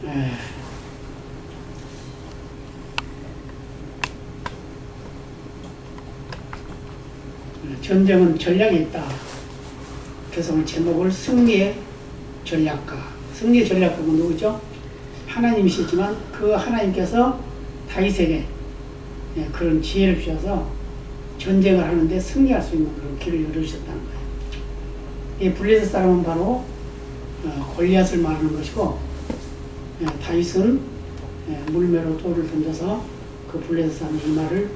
에, 전쟁은 전략이 있다. 그래서 오늘 제목을 승리의 전략가. 승리의 전략가가 누구죠? 하나님이시지만 그 하나님께서 다윗에게 그런 지혜를 주셔서 전쟁을 하는데 승리할 수 있는 그런 길을 열어주셨다는 거예요. 이 블레셋 사람은 바로 골리앗을 말하는 것이고, 다윗은 물매로 돌을 던져서 그 블레셋 사람의 이마를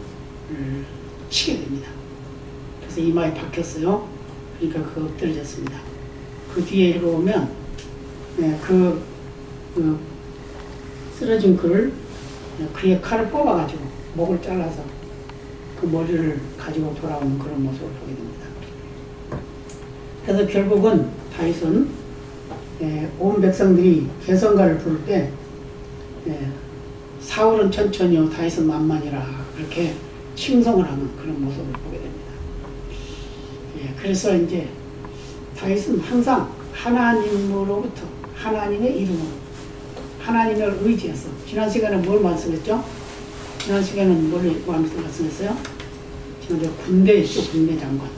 치게 됩니다. 그래서 이마에 박혔어요. 그러니까 그 엎드려졌습니다. 그 뒤에 읽어보면 그 쓰러진 그를 그의 칼을 뽑아가지고 목을 잘라서 그 머리를 가지고 돌아오는 그런 모습을 보게 됩니다. 그래서 결국은 다윗은 온 백성들이 개성가를 부를 때 사울은 천천히요 다윗은 만만이라 그렇게 칭송을 하는 그런 모습을 보게 됩니다. 그래서 이제 다윗은 항상 하나님으로부터 하나님의 이름으로 하나님을 의지해서 지난 시간에 뭘 말씀했죠? 지난 시간에는 뭘 말씀했어요? 지난주에 군대였죠. 군대 장관.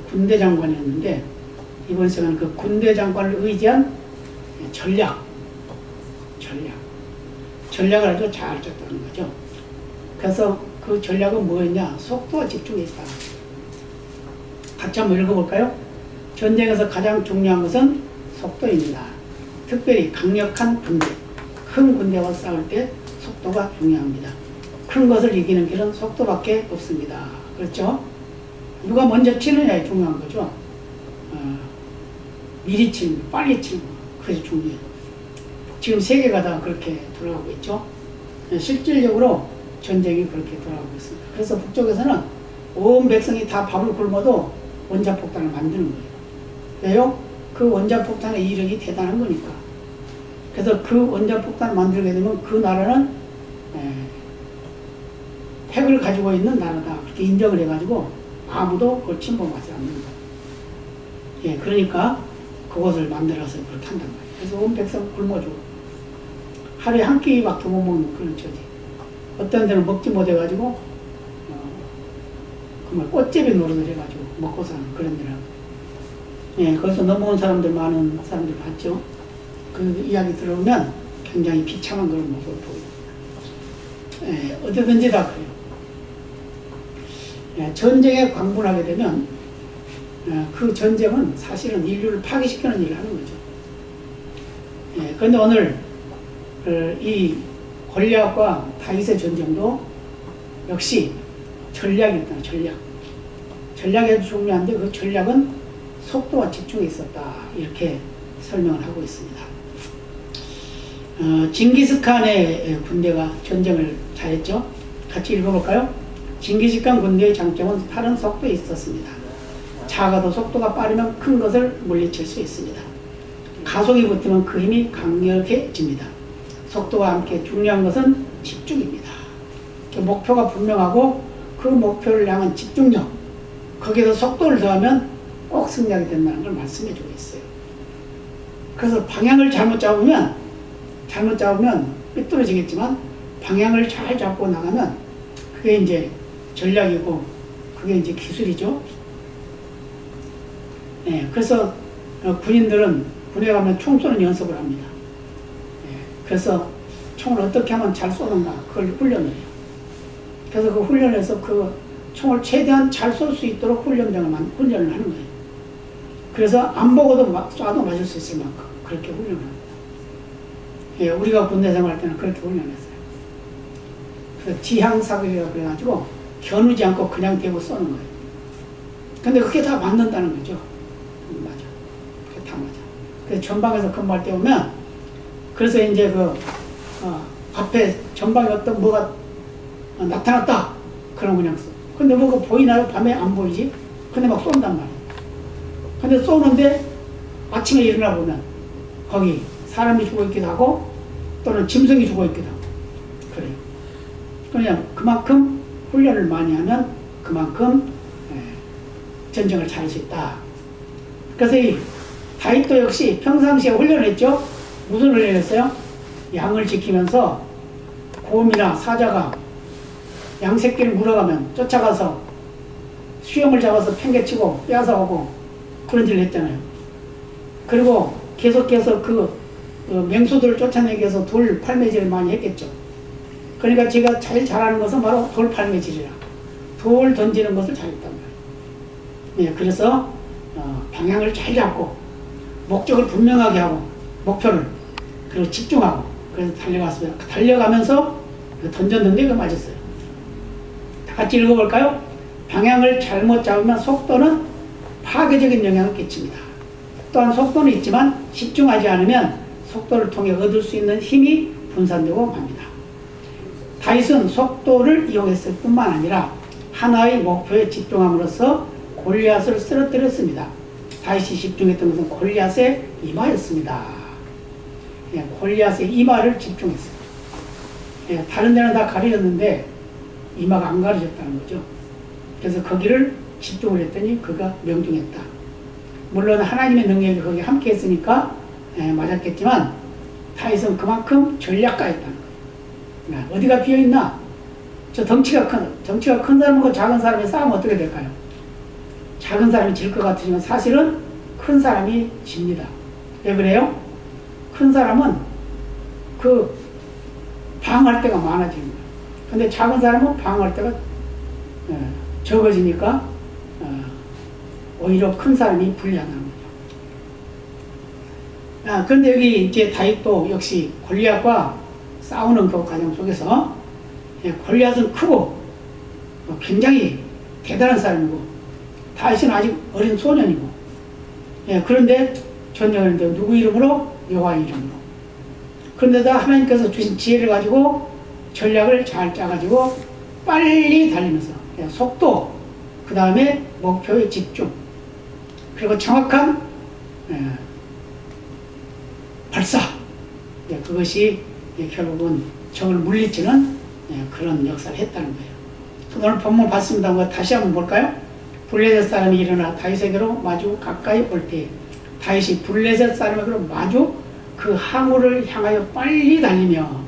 군대 장관이었는데 이번 시간은 그 군대 장관을 의지한 전략을 아주 잘 짰다는 거죠. 그래서 그 전략은 뭐였냐? 속도와 집중이 있다. 같이 한번 읽어볼까요? 전쟁에서 가장 중요한 것은 속도입니다. 특별히 강력한 군대, 큰 군대와 싸울 때 속도가 중요합니다. 큰 것을 이기는 길은 속도밖에 없습니다. 그렇죠? 누가 먼저 치느냐에 중요한 거죠. 미리 치는 거, 빨리 치는 거, 그것이 중요해요. 지금 세계가 다 그렇게 돌아가고 있죠. 실질적으로 전쟁이 그렇게 돌아가고 있습니다. 그래서 북쪽에서는 온 백성이 다 밥을 굶어도 원자폭탄을 만드는 거예요. 왜요? 그 원자폭탄의 이력이 대단한 거니까. 그래서 그 원자폭탄을 만들게 되면 그 나라는 핵을 가지고 있는 나라다. 그렇게 인정을 해가지고 아무도 그걸 침범하지 않는다. 그러니까 그것을 만들어서 그렇게 한단 말이에요. 그래서 온 백성 굶어주고 하루에 한 끼밖에 못 먹는 그런 처지. 어떤 데는 먹지 못해가지고 꽃제비 노릇을 해가지고 먹고 사는 그런 데라고. 거기서 넘어온 사람들, 많은 사람들 봤죠. 그 이야기 들어보면 굉장히 비참한 그런 모습을 보게 됩니다. 어디든지 다 그래요. 전쟁에 광분하게 되면 그 전쟁은 사실은 인류를 파괴시키는 일을 하는 거죠. 그런데 오늘 이 골리앗과 다윗의 전쟁도 역시 전략이었다. 전략이 아주 중요한데 그 전략은 속도와 집중이 있었다. 이렇게 설명을 하고 있습니다. 징기스칸의 군대가 전쟁을 잘했죠. 같이 읽어볼까요? 징기스칸 군대의 장점은 빠른 속도에 있었습니다. 작아도 속도가 빠르면 큰 것을 물리칠 수 있습니다. 가속이 붙으면 그 힘이 강력해집니다. 속도와 함께 중요한 것은 집중입니다. 목표가 분명하고 그 목표를 향한 집중력, 거기에서 속도를 더하면 꼭 승리하게 된다는 걸 말씀해 주고 있어요. 그래서 방향을 잘못 잡으면 삐뚤어지겠지만 방향을 잘 잡고 나가면 그게 이제 전략이고 그게 이제 기술이죠. 그래서 군인들은 군에 가면 총 쏘는 연습을 합니다. 그래서 총을 어떻게 하면 잘 쏘는가 그걸 훈련을 해요. 그래서 그 훈련에서 그 총을 최대한 잘 쏠 수 있도록 훈련을 하는 거예요. 그래서 안 보고도 쏴도 맞을 수 있을 만큼 그렇게 훈련을 합니다. 우리가 군대 생활할 때는 그렇게 훈련했어요. 그래서 지향사격이라고 그래가지고 겨누지 않고 그냥 대고 쏘는 거예요. 근데 그게 다 맞는다는 거죠. 맞아. 그게 다 맞아. 그래서 전방에서 근무할 때 보면 그래서 이제 앞에 전방에 어떤 뭐가 나타났다. 그럼 그냥 써. 근데 뭐가 보이나요? 밤에 안 보이지? 근데 막 쏜단 말이에요. 근데 쏘는데 아침에 일어나 보면 거기 사람이 죽어 있기도 하고 또는 짐승이 죽어 있기도 하고 그래요. 그냥 그만큼 훈련을 많이 하면 그만큼 전쟁을 잘할 수 있다. 그래서 이 다윗도 역시 평상시에 훈련을 했죠. 무슨 훈련을 했어요? 양을 지키면서 곰이나 사자가 양 새끼를 물어가면 쫓아가서 수염을 잡아서 팽개치고 빼앗아오고 그런 일을 했잖아요. 그리고 계속해서 그 맹수들을 쫓아내기 위해서 돌 팔매질을 많이 했겠죠. 그러니까 제가 제일 잘하는 것은 바로 돌 팔매질이라. 돌 던지는 것을 잘했단 말이에요. 예, 그래서 방향을 잘 잡고 목적을 분명하게 하고 목표를 그리고 집중하고 그래서 달려갔어요. 달려가면서 던졌는데 그 맞았어요. 다 같이 읽어볼까요? 방향을 잘못 잡으면 속도는 파괴적인 영향을 끼칩니다. 또한 속도는 있지만 집중하지 않으면 속도를 통해 얻을 수 있는 힘이 분산되고 맙니다. 다윗은 속도를 이용했을 뿐만 아니라 하나의 목표에 집중함으로써 골리앗을 쓰러뜨렸습니다. 다윗이 집중했던 것은 골리앗의 이마였습니다. 예, 골리앗의 이마를 집중했어요. 예, 다른 데는 다 가려졌는데 이마가 안 가려졌다는 거죠. 그래서 거기를 집중을 했더니 그가 명중했다. 물론 하나님의 능력이 거기 함께 했으니까 맞았겠지만 다윗은 그만큼 전략가였다는 거예요. 어디가 비어있나? 저 덩치가 큰 사람과 작은 사람의 싸움은 어떻게 될까요? 작은 사람이 질 것 같으지만 사실은 큰 사람이 집니다. 왜 그래요? 큰 사람은 그 방어할 때가 많아지는 거예요. 근데 작은 사람은 방어할 때가 적어지니까 오히려 큰 사람이 불리하다는 거죠. 그런데 여기 이제 다윗도 역시 골리앗과 싸우는 그 과정 속에서 골리앗은 크고 굉장히 대단한 사람이고 다윗은 아직 어린 소년이고 그런데 전쟁하는데 누구 이름으로? 여호와의 이름으로. 그런데다 하나님께서 주신 지혜를 가지고 전략을 잘 짜가지고 빨리 달리면서 속도, 그 다음에 목표에 집중, 그리고 정확한 발사, 그것이 결국은 적을 물리치는 그런 역사를 했다는 거예요. 오늘 본문 봤습니다. 다시 한번 볼까요? 블레셋 사람이 일어나 다윗에게로 마주 가까이 올 때 다윗이 블레셋 사람에게로 마주 그 항우를 향하여 빨리 달리며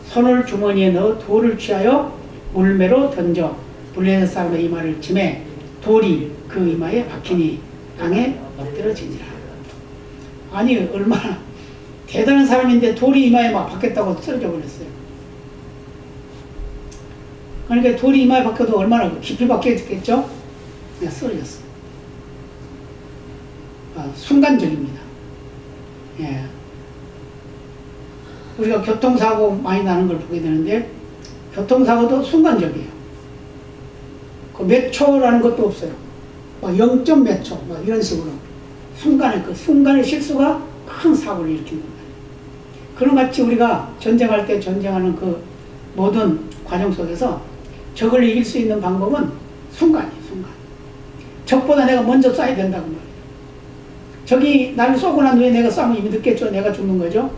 손을 주머니에 넣어 돌을 취하여 물매로 던져 블레셋 사람의 이마를 치매 돌이 그 이마에 박히니 땅에 엎드러지니라. 아니 얼마나 대단한 사람인데 돌이 이마에 막 박혔다고 쓰러져 버렸어요. 그러니까 돌이 이마에 박혀도 얼마나 깊이 박혔겠죠? 그냥 쓰러졌어요. 순간적입니다. 예. 우리가 교통사고 많이 나는 걸 보게 되는데 교통사고도 순간적이에요. 그 몇 초라는 것도 없어요. 0. 몇 초, 이런 식으로 순간에 그 순간의 실수가 큰 사고를 일으키는 거예요. 그런 같이 우리가 전쟁할 때 전쟁하는 그 모든 과정 속에서 적을 이길 수 있는 방법은 순간이에요. 순간. 적보다 내가 먼저 쏴야 된다고 말이에요. 적이 나를 쏘고 난 후에 내가 쏴면 이미 늦겠죠. 내가 죽는 거죠.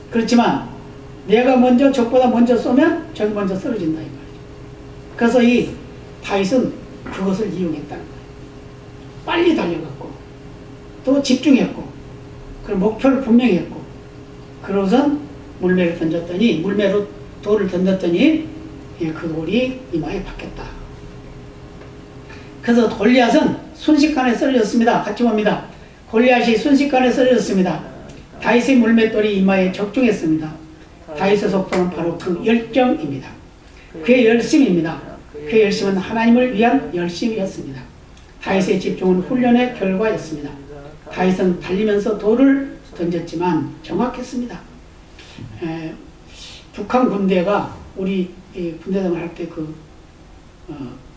그렇지만 내가 먼저 적보다 먼저 쏘면 적이 먼저 쓰러진다 이 말이죠. 그래서 이 다윗은 그것을 이용했다는 거예요. 빨리 달려갔고 또 집중했고 그리고 목표를 분명히 했고 그러고선 물매를 던졌더니 물매로 돌을 던졌더니 그 돌이 이마에 박혔다. 그래서 골리앗은 순식간에 쓰러졌습니다. 같이 봅니다. 골리앗이 순식간에 쓰러졌습니다. 다윗의 물맷돌이 이마에 적중했습니다. 다윗의 속도는 바로 그 열정입니다. 그의 열심입니다. 그의 열심은 하나님을 위한 열심이었습니다. 다윗의 집중은 훈련의 결과였습니다. 다윗은 달리면서 돌을 던졌지만 정확했습니다. 북한 군대가 우리 군대생활 할 때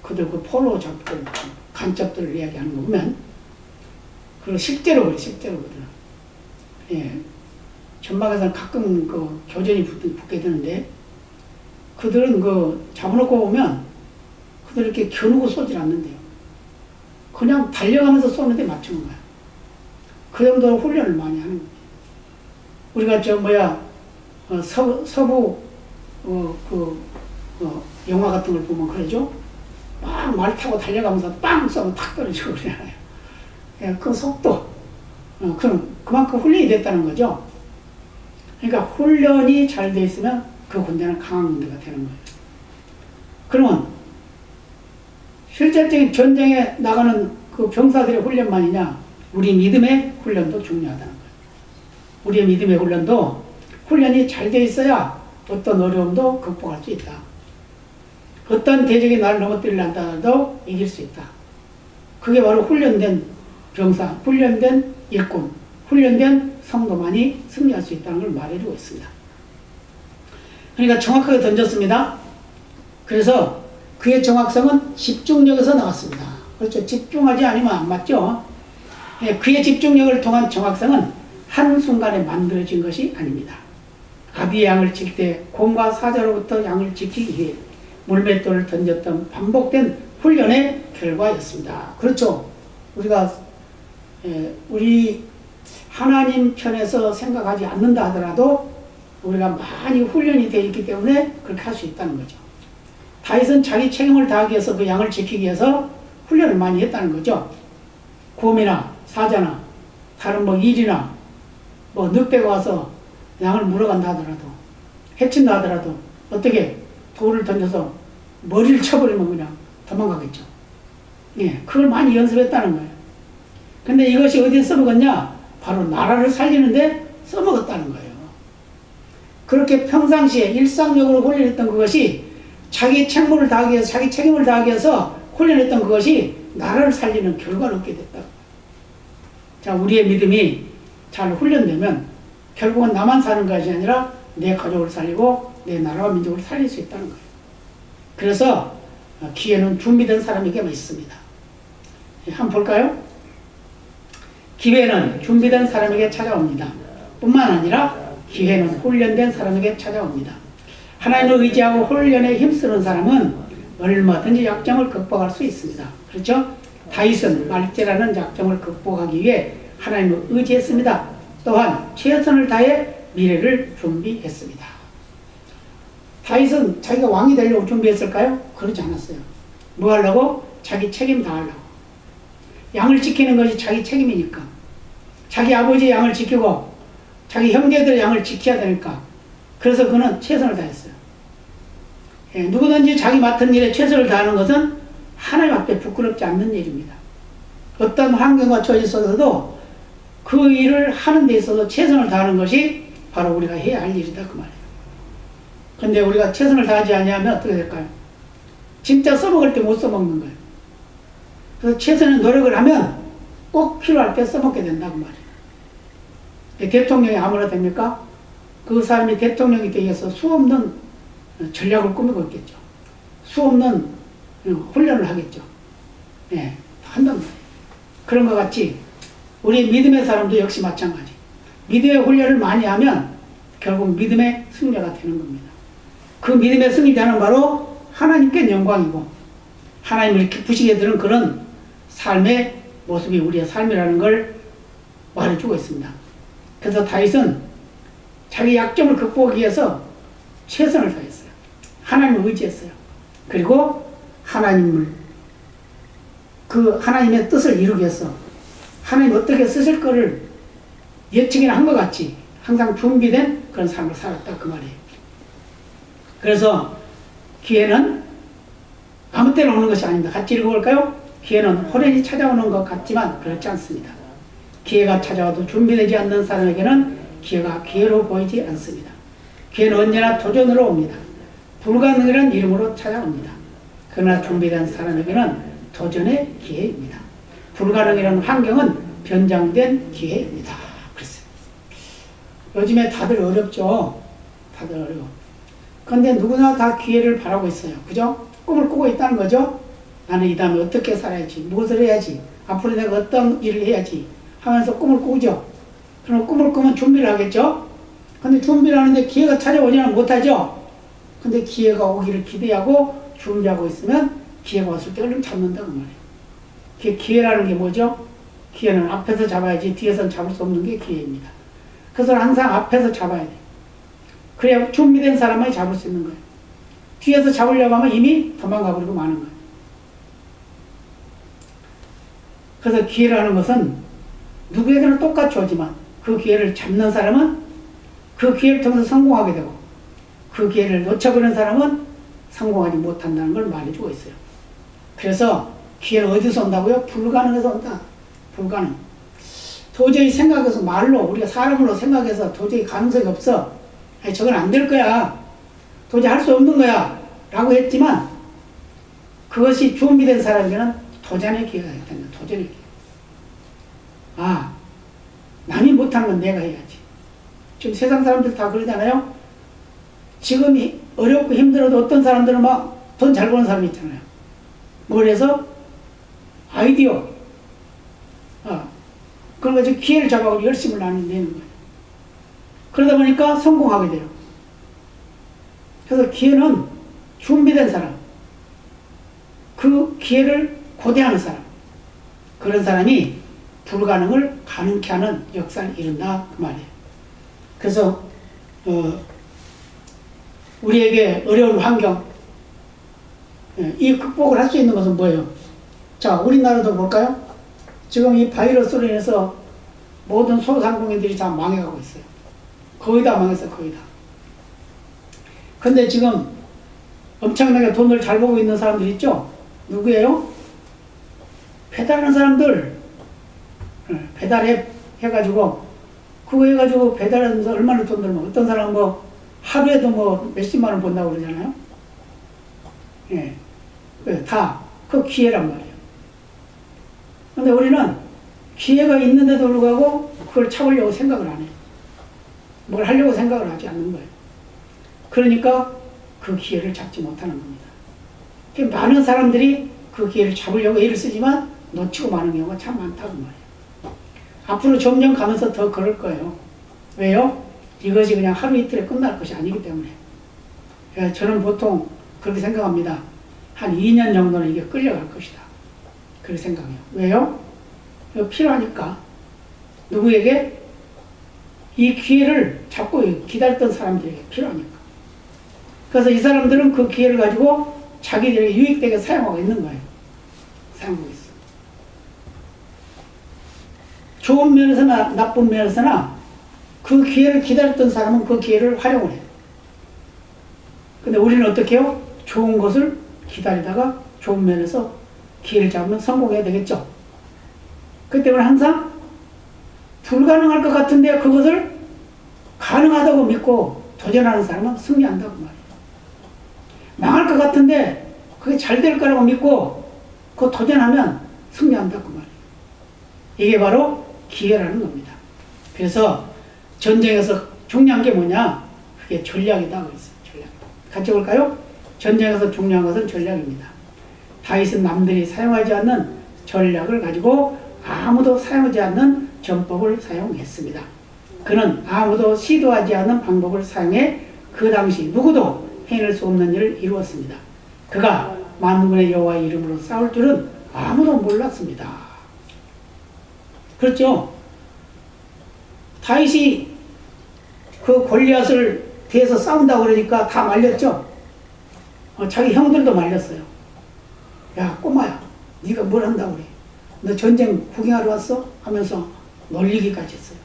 그들 그 포로 잡들 간첩들을 이야기하는 거 보면 그리고 실제로 그러더라. 전방에서는 가끔 그 교전이 붙게 되는데 그들은 그 잡아놓고 보면 그들 이렇게 겨누고 쏘질 않는데요. 그냥 달려가면서 쏘는데 맞추는 거야. 그 정도로 훈련을 많이 하는 거예요. 우리가 서부 영화 같은 걸 보면 그러죠. 막 말 타고 달려가면서 빵 쏘면 탁 떨어지고 그러잖아요. 그 속도, 그만큼 훈련이 됐다는 거죠. 그러니까 훈련이 잘 돼 있으면 그 군대는 강한 군대가 되는 거예요. 그러면 실질적인 전쟁에 나가는 그 병사들의 훈련만이냐? 우리 믿음의 훈련도 중요하다는 거예요. 우리의 믿음의 훈련도 훈련이 잘 돼 있어야 어떤 어려움도 극복할 수 있다. 어떤 대적이 나를 넘어뜨리려 한다도 이길 수 있다. 그게 바로 훈련된 병사, 훈련된 일꾼, 훈련된 성도만이 승리할 수 있다는 걸 말해주고 있습니다. 그러니까 정확하게 던졌습니다. 그래서 그의 정확성은 집중력에서 나왔습니다. 그렇죠. 집중하지 않으면 안 맞죠. 그의 집중력을 통한 정확성은 한순간에 만들어진 것이 아닙니다. 아비의 양을 칠 때 곰과 사자로부터 양을 지키기 위해 물맷돌을 던졌던 반복된 훈련의 결과였습니다. 그렇죠. 우리 하나님 편에서 생각하지 않는다 하더라도 우리가 많이 훈련이 되어 있기 때문에 그렇게 할 수 있다는 거죠. 다윗은 자기 책임을 다하기 위해서 그 양을 지키기 위해서 훈련을 많이 했다는 거죠. 곰이나 사자나 다른 일이나 늑대가 와서 양을 물어간다 하더라도, 해친다 하더라도 어떻게 돌을 던져서 머리를 쳐버리면 그냥 도망가겠죠. 예, 그걸 많이 연습했다는 거예요. 근데 이것이 어디에 써먹었냐? 바로 나라를 살리는데 써먹었다는 거예요. 그렇게 평상시에 일상적으로 훈련했던 그것이 자기 책무를 다하기 위해서, 자기 책임을 다하기 위해서 훈련했던 그것이 나라를 살리는 결과를 얻게 됐다. 자, 우리의 믿음이 잘 훈련되면 결국은 나만 사는 것이 아니라 내 가족을 살리고 내 나라와 민족을 살릴 수 있다는 거예요. 그래서 기회는 준비된 사람에게만 있습니다. 한번 볼까요? 기회는 준비된 사람에게 찾아옵니다. 뿐만 아니라 기회는 훈련된 사람에게 찾아옵니다. 하나님을 의지하고 훈련에 힘쓰는 사람은 얼마든지 약점을 극복할 수 있습니다. 그렇죠? 다윗은 말제라는 약점을 극복하기 위해 하나님을 의지했습니다. 또한 최선을 다해 미래를 준비했습니다. 다윗은 자기가 왕이 되려고 준비했을까요? 그러지 않았어요. 뭐 하려고? 자기 책임 다하려고. 양을 지키는 것이 자기 책임이니까. 자기 아버지의 양을 지키고 자기 형제들의 양을 지켜야 되니까. 그래서 그는 최선을 다했어요. 누구든지 자기 맡은 일에 최선을 다하는 것은 하나님 앞에 부끄럽지 않는 일입니다. 어떤 환경과 처해 있어서도 그 일을 하는 데 있어서 최선을 다하는 것이 바로 우리가 해야 할 일이다 그 말이에요. 근데 우리가 최선을 다하지 않으면 어떻게 될까요? 진짜 써먹을 때 못 써먹는 거예요. 그래서 최선의 노력을 하면 꼭 필요할 때 써먹게 된다 그 말이에요. 대통령이 아무나 됩니까? 그 사람이 대통령이 되기 위해서 수없는 전략을 꾸미고 있겠죠. 수없는 훈련을 하겠죠. 예, 한단 말이에요. 그런 것 같이 우리 믿음의 사람도 역시 마찬가지. 믿음의 훈련을 많이 하면 결국 믿음의 승리가 되는 겁니다. 그 믿음의 승리자는 바로 하나님께 영광이고 하나님을 기쁘시게 되는 그런 삶의 모습이 우리의 삶이라는 걸 말해주고 있습니다. 그래서 다윗은 자기 약점을 극복하기 위해서 최선을 다했어요. 하나님을 의지했어요. 그리고 하나님의 뜻을 이루기 위해서 하나님 어떻게 쓰실 거를 예측이나 한 것 같이 항상 준비된 그런 삶을 살았다 그 말이에요. 그래서 기회는 아무 때나 오는 것이 아닙니다. 같이 읽어볼까요? 기회는 호련히 찾아오는 것 같지만 그렇지 않습니다. 기회가 찾아와도 준비되지 않는 사람에게는 기회가 기회로 보이지 않습니다. 기회는 언제나 도전으로 옵니다. 불가능이라는 이름으로 찾아옵니다. 그러나 준비된 사람에게는 도전의 기회입니다. 불가능이라는 환경은 변장된 기회입니다. 그렇습니다. 요즘에 다들 어렵죠? 다들 어려워. 그런데 누구나 다 기회를 바라고 있어요. 그죠? 꿈을 꾸고 있다는 거죠? 나는 이 다음에 어떻게 살아야지, 무엇을 해야지, 앞으로 내가 어떤 일을 해야지 하면서 꿈을 꾸죠. 그럼 꿈을 꾸면 준비를 하겠죠? 근데 준비를 하는데 기회가 찾아오지는 못하죠? 근데 기회가 오기를 기대하고 준비하고 있으면 기회가 왔을 때 얼른 잡는다는 말이에요. 기회라는 게 뭐죠? 기회는 앞에서 잡아야지 뒤에서는 잡을 수 없는 게 기회입니다. 그래서 항상 앞에서 잡아야 돼요. 그래야 준비된 사람만이 잡을 수 있는 거예요. 뒤에서 잡으려고 하면 이미 도망가 버리고 마는 거예요. 그래서 기회라는 것은 누구에게나 똑같이 오지만 그 기회를 잡는 사람은 그 기회를 통해서 성공하게 되고 그 기회를 놓쳐버리는 사람은 성공하지 못한다는 걸 말해주고 있어요. 그래서 기회를 어디서 온다고요? 불가능해서 온다. 불가능. 도저히 생각해서 말로 우리가 사람으로 생각해서 도저히 가능성이 없어. 아니, 저건 안 될 거야. 도저히 할 수 없는 거야. 라고 했지만 그것이 준비된 사람에게는 도전의 기회가 있다는 거야. 도전의 기회. 아, 남이 못하는 건 내가 해야지. 지금 세상 사람들 다 그러잖아요. 지금이 어렵고 힘들어도 어떤 사람들은 막 돈 잘 버는 사람이 있잖아요. 뭘 해서? 아이디어. 그런 거 지금 기회를 잡아서 열심을 내는 거예요. 그러다 보니까 성공하게 돼요. 그래서 기회는 준비된 사람, 그 기회를 고대하는 사람, 그런 사람이 불가능을 가능케 하는 역사를 이룬다 그 말이에요. 그래서 우리에게 어려운 환경, 이 극복을 할 수 있는 것은 뭐예요? 자, 우리나라도 볼까요? 지금 이 바이러스로 인해서 모든 소상공인들이 다 망해가고 있어요. 거의 다 망했어요. 거의 다. 근데 지금 엄청나게 돈을 잘 벌고 있는 사람들 있죠? 누구예요? 배달하는 사람들. 배달앱 해가지고 그거 해가지고 배달하면서 얼마나 돈 벌면 어떤 사람은 뭐 하루에도 뭐 몇십만 원 번다고 그러잖아요. 예, 다 그 기회란 말이에요. 근데 우리는 기회가 있는데도 불구하고 그걸 잡으려고 생각을 안 해요. 뭘 하려고 생각을 하지 않는 거예요. 그러니까 그 기회를 잡지 못하는 겁니다. 많은 사람들이 그 기회를 잡으려고 애를 쓰지만 놓치고 마는 경우가 참 많다고 말이에요. 앞으로 점점 가면서 더 그럴 거예요. 왜요? 이것이 그냥 하루 이틀에 끝날 것이 아니기 때문에. 저는 보통 그렇게 생각합니다. 한 2년 정도는 이게 끌려갈 것이다. 그렇게 생각해요. 왜요? 이거 필요하니까. 누구에게? 이 기회를 잡고 기다렸던 사람들에게 필요하니까. 그래서 이 사람들은 그 기회를 가지고 자기들에게 유익되게 사용하고 있는 거예요. 사용하고 있어. 좋은 면에서나 나쁜 면에서나 그 기회를 기다렸던 사람은 그 기회를 활용을 해요. 근데 우리는 어떻게 해요? 좋은 것을 기다리다가 좋은 면에서 기회를 잡으면 성공해야 되겠죠. 그 때문에 항상 불가능할 것 같은데 그것을 가능하다고 믿고 도전하는 사람은 승리한다고 말이에요. 망할 것 같은데 그게 잘 될 거라고 믿고 그거 도전하면 승리한다고 말이에요. 이게 바로 기회라는 겁니다. 그래서 전쟁에서 중요한 게 뭐냐? 그게 전략이다 그랬어요. 전략. 같이 볼까요? 전쟁에서 중요한 것은 전략입니다. 다윗은 남들이 사용하지 않는 전략을 가지고 아무도 사용하지 않는 전법을 사용했습니다. 그는 아무도 시도하지 않는 방법을 사용해 그 당시 누구도 해낼 수 없는 일을 이루었습니다. 그가 만군의 여호와의 이름으로 싸울 줄은 아무도 몰랐습니다. 그렇죠? 다윗이 그 골리앗을 대해서 싸운다고 그러니까 다 말렸죠? 자기 형들도 말렸어요. 야, 꼬마야, 네가 뭘 한다고 그래? 너 전쟁 구경하러 왔어? 하면서 놀리기까지 했어요.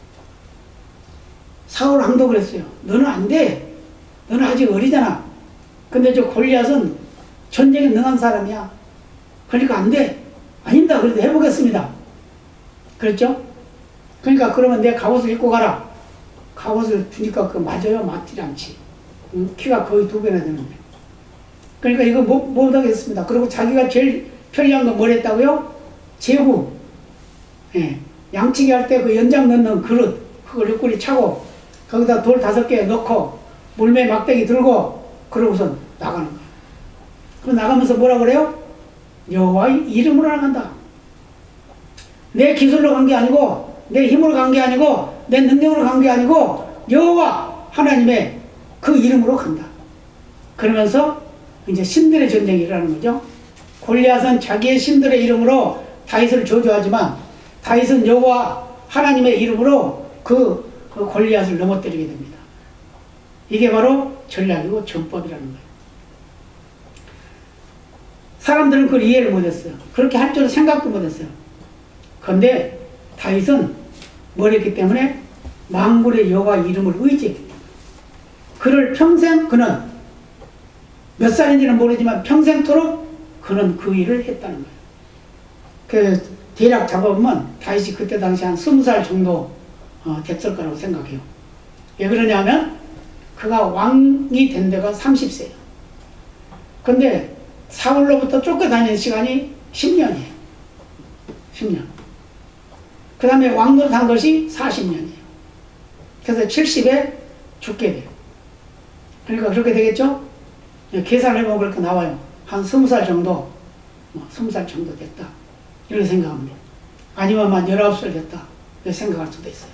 사울 왕도 그랬어요. 너는 안 돼. 너는 아직 어리잖아. 근데 저 골리앗은 전쟁에 능한 사람이야. 그러니까 안 돼. 아닙니다. 그래도 해보겠습니다. 그랬죠? 그러니까 그러면 내 갑옷을 입고 가라. 갑옷을 주니까 그 맞아요? 맞지 않지. 키가 거의 2배나 되는데. 그러니까 이거 못하겠습니다. 그리고 자기가 제일 편리한 건 뭘 했다고요? 제구. 예. 양치기 할 때 그 연장 넣는 그릇, 그걸 옆구리 차고, 거기다 돌 5개 넣고, 물매 막대기 들고, 그러고선 나가는 거예요. 그럼 나가면서 뭐라 그래요? 여호와의 이름으로 나간다. 내 기술로 간 게 아니고, 내 힘으로 간 게 아니고, 내 능력으로 간 게 아니고, 여호와 하나님의 그 이름으로 간다. 그러면서 이제 신들의 전쟁이 일어나는 거죠. 골리앗은 자기의 신들의 이름으로 다윗을 저주하지만 다윗은 여호와 하나님의 이름으로 그 골리앗을 넘어뜨리게 됩니다. 이게 바로 전략이고 전법이라는 거예요. 사람들은 그걸 이해를 못했어요. 그렇게 할 줄은 생각도 못했어요. 그런데 다윗은 뭘 했기 때문에 만군의 여호와 이름을 의지했기 때문에 그를 평생 그는 몇 살인지는 모르지만 평생토록 그는 그 일을 했다는 거예요. 그 대략 잡아보면 다윗이 그때 당시 한 20살 정도 됐을 거라고 생각해요. 왜 그러냐면 그가 왕이 된 데가 30세예요. 근데 사울로부터 쫓겨다니는 시간이 10년이에요. 10년. 그 다음에 왕노릇 한 것이 40년이에요. 그래서 70에 죽게 돼요. 그러니까 그렇게 되겠죠? 계산해보면 그렇게 나와요. 한 20살 정도, 20살 정도 됐다. 이렇게 생각합니다. 아니면 한 19살 됐다. 이렇게 생각할 수도 있어요.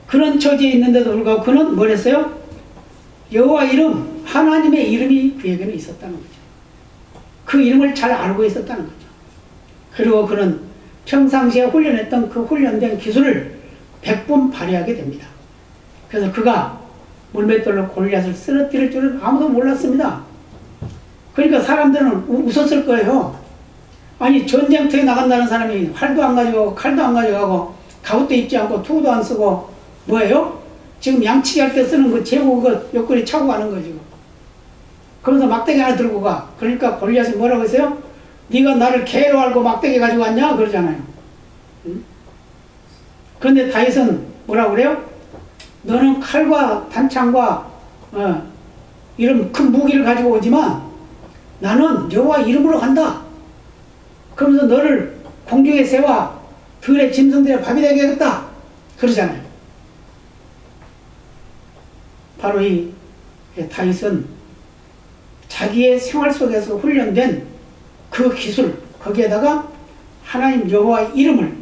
그런 처지에 있는데도 불구하고 그는 뭘 했어요? 여호와 이름, 하나님의 이름이 그에게는 있었다는 거죠. 그 이름을 잘 알고 있었다는 거죠. 그리고 그는 평상시에 훈련했던 그 훈련된 기술을 100번 발휘하게 됩니다. 그래서 그가 물맷돌로 골리앗을 쓰러뜨릴 줄은 아무도 몰랐습니다. 그러니까 사람들은 웃었을 거예요. 아니 전쟁터에 나간다는 사람이 활도 안 가져가고 칼도 안 가져가고 갑옷도 입지 않고 투구도 안 쓰고 뭐예요? 지금 양치기 할 때 쓰는 그 제국 그 옆구리 차고 가는 거지. 그러면서 막대기 하나 들고 가. 그러니까 골리앗이 뭐라고 했어요? 네가 나를 개로 알고 막대기 가지고 왔냐? 그러잖아요. 응? 그런데 다윗은 뭐라고 그래요? 너는 칼과 단창과 이런 큰 무기를 가지고 오지만 나는 여호와 이름으로 간다. 그러면서 너를 공중의 새와 들의 짐승들의 밥이 되게 하겠다. 그러잖아요. 바로 이 다윗은 자기의 생활 속에서 훈련된 그 기술, 거기에다가 하나님 여호와 이름을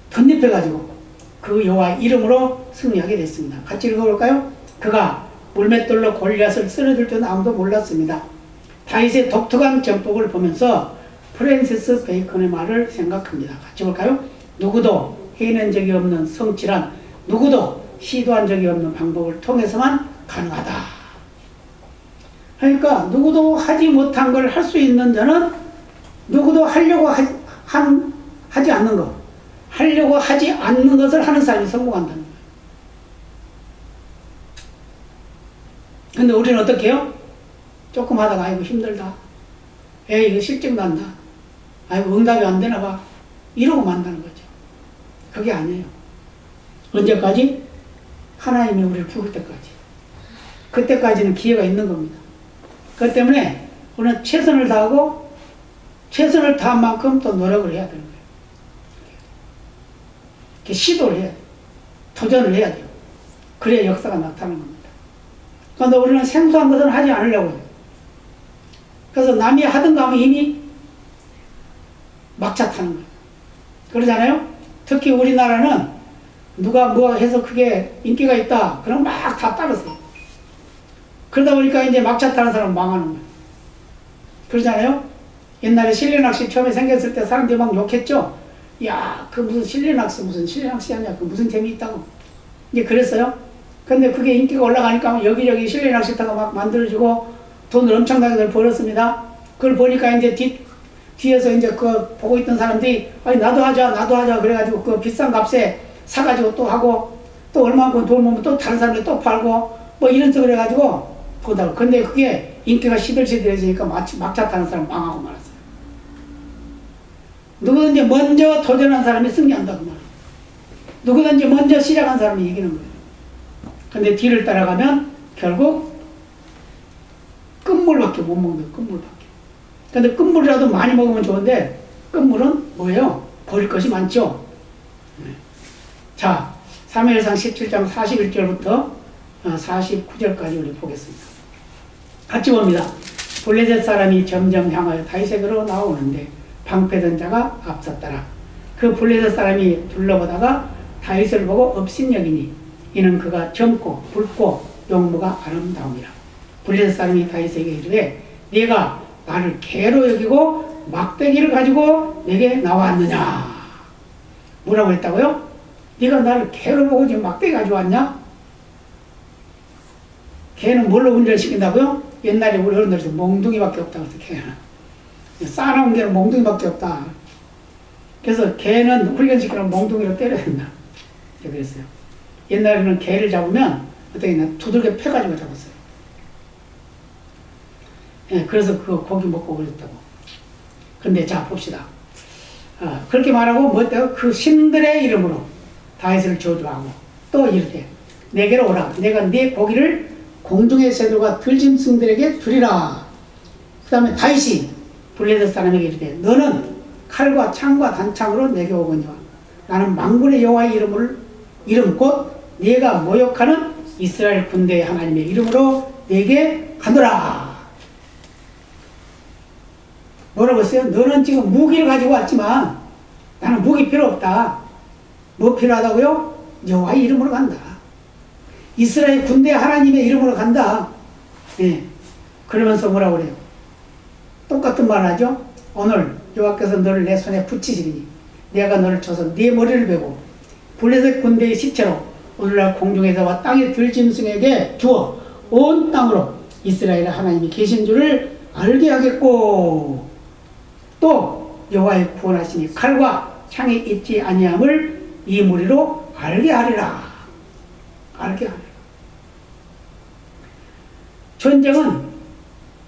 덧입혀가지고 그 여호와 이름으로 승리하게 됐습니다. 같이 읽어볼까요? 그가 물맷돌로 골리앗을 쓰러질 줄은 아무도 몰랐습니다. 다윗의 독특한 전법을 보면서 프랜시스 베이컨의 말을 생각합니다. 같이 볼까요? 누구도 해낸 적이 없는 성취란 누구도 시도한 적이 없는 방법을 통해서만 가능하다. 그러니까 누구도 하지 못한 걸 할 수 있는 자는 누구도 하려고 하지 않는 것, 하려고 하지 않는 것을 하는 사람이 성공한다는 거예요. 근데 우리는 어떻게 해요? 조금 하다가 아이고 힘들다. 에이 이거 실증 난다. 아이고 응답이 안 되나 봐. 이러고 만다는 거죠. 그게 아니에요. 언제까지? 하나님이 우리를 부를 때까지. 그때까지는 기회가 있는 겁니다. 그렇기 때문에 우리는 최선을 다하고 최선을 다한 만큼 또 노력을 해야 되는 거예요. 이렇게 시도를 해야 돼요. 도전을 해야 돼요. 그래야 역사가 나타나는 겁니다. 그런데 우리는 생소한 것은 하지 않으려고 해요. 그래서 남이 하든가 하면 이미 막차 타는 거예요. 그러잖아요? 특히 우리나라는 누가 뭐 해서 그게 인기가 있다. 그럼 막 다 따르세요. 그러다 보니까 이제 막차 타는 사람은 망하는 거예요. 그러잖아요? 옛날에 실내낚시 처음에 생겼을 때 사람들이 막 욕했죠? 야, 그 무슨 실내낚시 하냐? 그 무슨 재미있다고. 이제 그랬어요. 근데 그게 인기가 올라가니까 여기저기 실내낚시터가 막 만들어지고 돈을 엄청나게 벌었습니다. 그걸 보니까 이제 뒤에서 이제 그 보고 있던 사람들이 아니 나도 하자 그래가지고 그 비싼 값에 사가지고 또 하고 또 얼마만큼 돈 모으면 또 다른 사람들 또 팔고 뭐 이런 식으로 해가지고 보다가 근데 그게 인기가 시들시들해지니까 막차 타는 사람 망하고 말았어요. 누구든지 먼저 도전한 사람이 승리한다 그 말이에요. 누구든지 먼저 시작한 사람이 이기는 거예요. 근데 뒤를 따라가면 결국 끝물밖에 못 먹는 거예요. 끝물밖에. 근데 끝물이라도 많이 먹으면 좋은데 끝물은 뭐예요? 버릴 것이 많죠. 자, 사무엘상 17장 41절부터 49절까지 우리 보겠습니다. 같이 봅니다. 블레셋 사람이 점점 향하여 다윗에게로 나오는데 방패든 자가 앞섰더라. 그 블레셋 사람이 둘러보다가 다윗을 보고 업신여기니 이는 그가 젊고 붉고 용모가 아름다움이라. 블레셋 사람이 다윗에게 이르되 네가 나를 개로 여기고 막대기를 가지고 내게 나왔느냐. 뭐라고 했다고요? 네가 나를 개로 보고 지금 막대기 가지고 왔냐? 개는 뭘로 운전시킨다고요? 옛날에 우리 어른들이 몽둥이밖에 없다고 해서 개는. 쌓아놓은 개는 몽둥이밖에 없다. 그래서 개는 훈련시키면 몽둥이로 때려야 된다. 그랬어요. 옛날에는 개를 잡으면 어떻게 했나 두들겨 패가지고 잡았어요. 예, 그래서 그 고기 먹고 그랬다고. 근데 자 봅시다. 그렇게 말하고 뭐 어때요? 그 신들의 이름으로 다윗을 저주하고 또 이르되 내게로 오라. 내가 네 고기를 공중의 새들과 들짐승들에게 주리라. 그 다음에 다윗이 블레셋 사람에게 이르되 너는 칼과 창과 단창으로 내게 오거니와 나는 만군의 여호와의 이름 곧 네가 모욕하는 이스라엘 군대의 하나님의 이름으로 내게 가노라. 뭐라고 했어요? 너는 지금 무기를 가지고 왔지만 나는 무기 필요 없다. 뭐 필요하다고요? 여호와의 이름으로 간다. 이스라엘 군대 하나님의 이름으로 간다. 예. 그러면서 뭐라고 그래요? 똑같은 말 하죠? 오늘 여호와께서 너를 내 손에 붙이시리니 내가 너를 쳐서 네 머리를 베고 블레셋 군대의 시체로 오늘날 공중에서와 땅의 들짐승에게 주어 온 땅으로 이스라엘의 하나님이 계신 줄을 알게 하겠고 또 여호와의 구원하시니 칼과 창이 있지 아니함을 이 무리로 알게 하리라. 알게 하리라. 전쟁은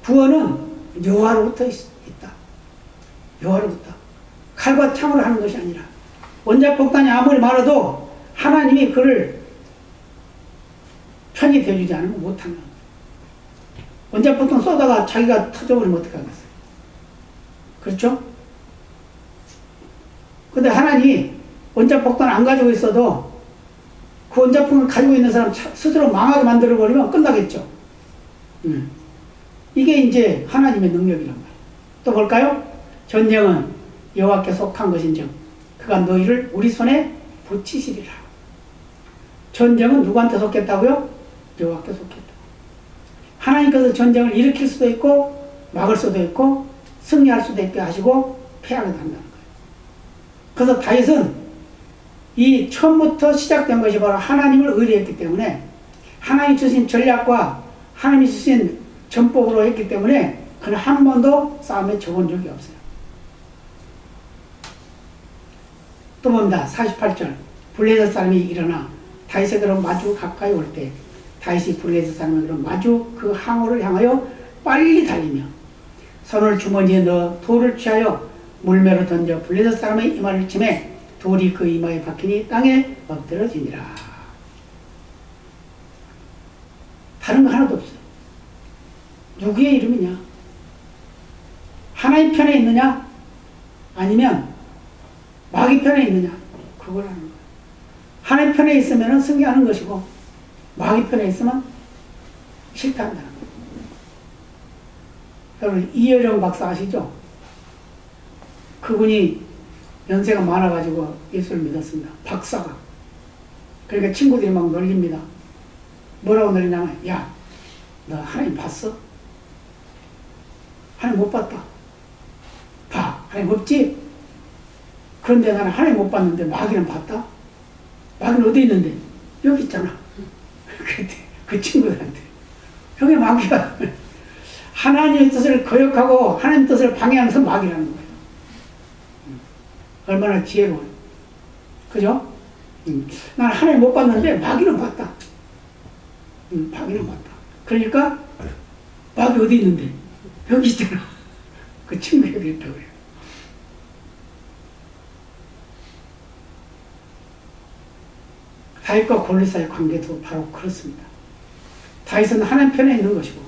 구원은 여호와로부터 있다. 여호와로부터. 칼과 창으로 하는 것이 아니라 원자폭탄이 아무리 많아도 하나님이 그를 편히 대주지 않으면 못하는 거예요. 원자폭탄 쏘다가 자기가 터져버리면 어떡하겠어요? 그렇죠? 근데 하나님이 원자폭탄 안 가지고 있어도 그 원자폭탄을 가지고 있는 사람 스스로 망하게 만들어버리면 끝나겠죠. 이게 이제 하나님의 능력이란 말이에요. 또 볼까요? 전쟁은 여호와께 속한 것인즉 그가 너희를 우리 손에 붙이시리라. 전쟁은 누구한테 속했다고요? 여호와께 속했다. 하나님께서 전쟁을 일으킬 수도 있고 막을 수도 있고 승리할 수도 있게 하시고 패하게도 한다는 거예요. 그래서 다윗은 이 처음부터 시작된 것이 바로 하나님을 의뢰했기 때문에 하나님이 주신 전략과 하나님이 주신 전법으로 했기 때문에 그는 한 번도 싸움에 져본 적이 없어요. 또 봅니다. 48절 블레셋 사람이 일어나 다윗에게로 마주 가까이 올 때 다윗이 블레셋 사람에게로 마주 그 항우를 향하여 빨리 달리며 손을 주머니에 넣어 돌을 취하여 물매로 던져 블레셋 사람의 이마를 치매 돌이 그 이마에 박히니 땅에 엎드러지니라. 다른 거 하나도 없어요. 누구의 이름이냐? 하나님 편에 있느냐? 아니면 마귀 편에 있느냐? 그걸 하는 거예요. 하나님 편에 있으면 승리하는 것이고 마귀 편에 있으면 실패한다는 거예요. 여러분 이여령 박사 아시죠? 그분이 연세가 많아가지고 예수를 믿었습니다. 박사가. 그러니까 친구들이 막 놀립니다. 뭐라고 놀리냐면 야, 너 하나님 봤어? 하나님 못 봤다. 봐. 하나님 없지? 그런데 나는 하나님 못 봤는데 마귀는 봤다? 마귀는 어디 있는데? 여기 있잖아. 그때 그 친구들한테 형이 마귀야. 하나님의 뜻을 거역하고 하나님의 뜻을 방해하면서 마귀라는 거예요. 얼마나 지혜로워요. 그죠? 나는 하나님 못 봤는데 마귀는 봤다. 마귀는 봤다. 그러니까 마귀 어디 있는데? 여기 있잖아. 그 친구가 그랬다고 그래요. 다윗과 골리앗 사이의 관계도 바로 그렇습니다. 다윗은 하나님 편에 있는 것이고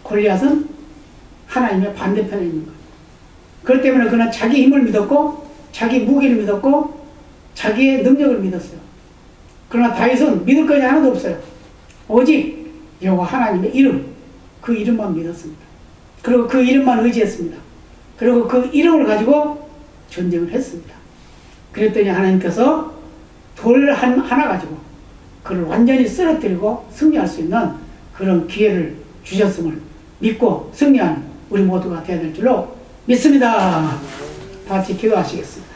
골리앗은 하나님의 반대편에 있는 거예요. 그렇기 때문에 그는 자기 힘을 믿었고 자기 무기를 믿었고 자기의 능력을 믿었어요. 그러나 다윗은 믿을 것이 하나도 없어요. 오직 여호와 하나님의 이름, 그 이름만 믿었습니다. 그리고 그 이름만 의지했습니다. 그리고 그 이름을 가지고 전쟁을 했습니다. 그랬더니 하나님께서 돌 하나 가지고 그를 완전히 쓰러뜨리고 승리할 수 있는 그런 기회를 주셨음을 믿고 승리한 우리 모두가 되어야 될 줄로 믿습니다. 다 같이 기도하시겠습니다.